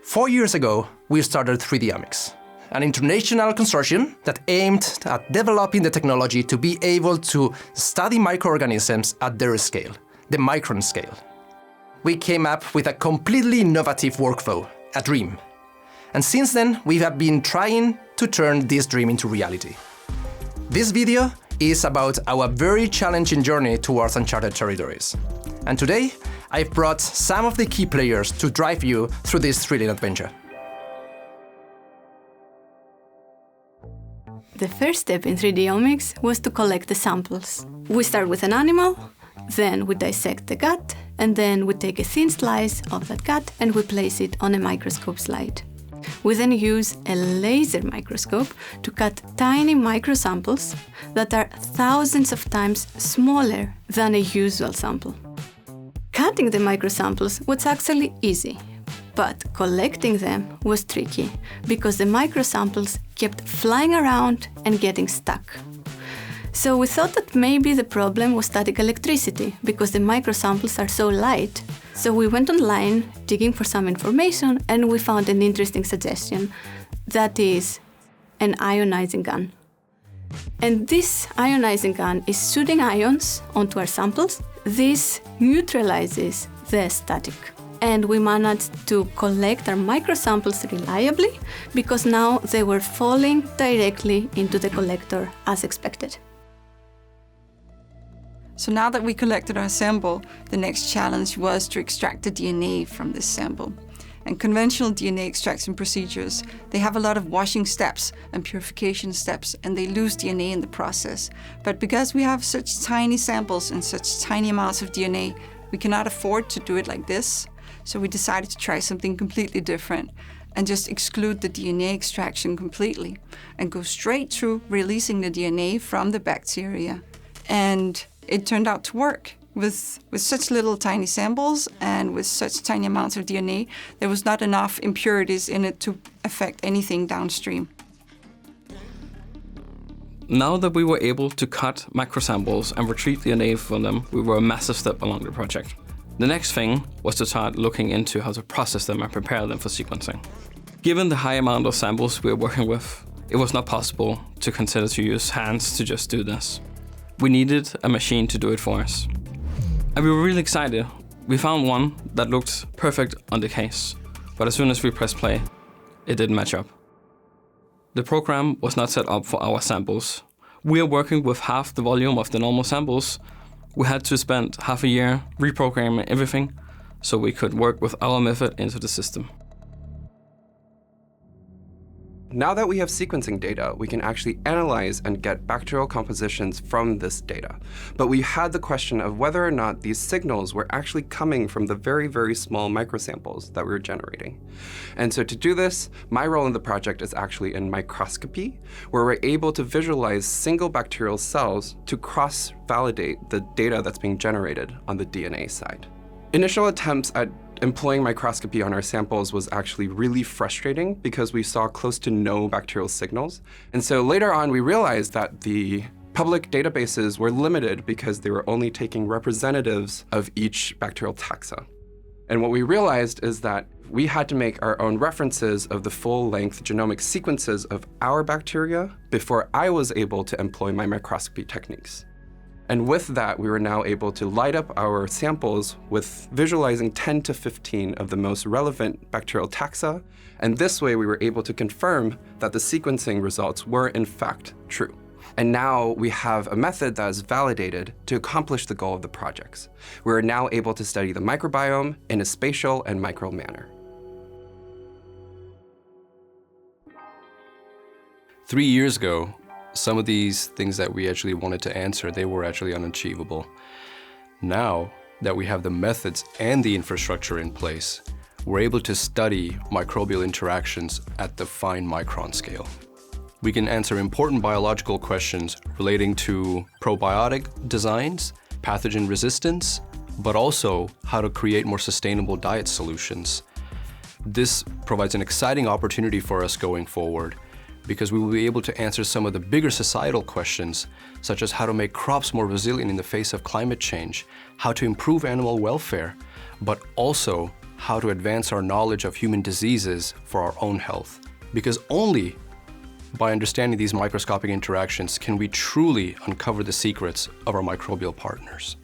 4 years ago, we started 3D'omics, an international consortium that aimed at developing the technology to be able to study microorganisms at their scale, the micron scale. We came up with a completely innovative workflow, a dream. And since then, we have been trying to turn this dream into reality. This video is about our very challenging journey towards uncharted territories. And today, I've brought some of the key players to drive you through this thrilling adventure. The first step in 3D'omics was to collect the samples. We start with an animal, then we dissect the gut, and then we take a thin slice of that gut and we place it on a microscope slide. We then use a laser microscope to cut tiny microsamples that are thousands of times smaller than a usual sample. Cutting the microsamples was actually easy, but collecting them was tricky because the microsamples kept flying around and getting stuck. So we thought that maybe the problem was static electricity because the microsamples are so light. So we went online digging for some information and we found an interesting suggestion. That is an ionizing gun. And this ionizing gun is shooting ions onto our samples. This neutralizes the static. And we managed to collect our microsamples reliably because now they were falling directly into the collector as expected. So now that we collected our sample, the next challenge was to extract the DNA from this sample. And conventional DNA extraction procedures, they have a lot of washing steps and purification steps, and they lose DNA in the process. But because we have such tiny samples and such tiny amounts of DNA, we cannot afford to do it like this. So we decided to try something completely different and just exclude the DNA extraction completely and go straight through releasing the DNA from the bacteria. And it turned out to work. With such little tiny samples and with such tiny amounts of DNA, there was not enough impurities in it to affect anything downstream. Now that we were able to cut microsamples and retrieve DNA from them, we were a massive step along the project. The next thing was to start looking into how to process them and prepare them for sequencing. Given the high amount of samples we were working with, it was not possible to consider to use hands to just do this. We needed a machine to do it for us. And we were really excited. We found one that looked perfect on the case, but as soon as we pressed play, it didn't match up. The program was not set up for our samples. We are working with half the volume of the normal samples. We had to spend half a year reprogramming everything so we could work with our method into the system. Now that we have sequencing data, we can actually analyze and get bacterial compositions from this data. But we had the question of whether or not these signals were actually coming from the very, very small microsamples that we were generating. And so to do this, my role in the project is actually in microscopy, where we're able to visualize single bacterial cells to cross-validate the data that's being generated on the DNA side. Initial attempts at employing microscopy on our samples was actually really frustrating because we saw close to no bacterial signals. And so later on, we realized that the public databases were limited because they were only taking representatives of each bacterial taxa. And what we realized is that we had to make our own references of the full-length genomic sequences of our bacteria before I was able to employ my microscopy techniques. And with that, we were now able to light up our samples with visualizing 10 to 15 of the most relevant bacterial taxa. And this way, we were able to confirm that the sequencing results were in fact true. And now we have a method that is validated to accomplish the goal of the projects. We are now able to study the microbiome in a spatial and micro manner. 3 years ago, some of these things that we actually wanted to answer, they were actually unachievable. Now that we have the methods and the infrastructure in place, we're able to study microbial interactions at the fine micron scale. We can answer important biological questions relating to probiotic designs, pathogen resistance, but also how to create more sustainable diet solutions. This provides an exciting opportunity for us going forward, because we will be able to answer some of the bigger societal questions, such as how to make crops more resilient in the face of climate change, how to improve animal welfare, but also how to advance our knowledge of human diseases for our own health. Because only by understanding these microscopic interactions can we truly uncover the secrets of our microbial partners.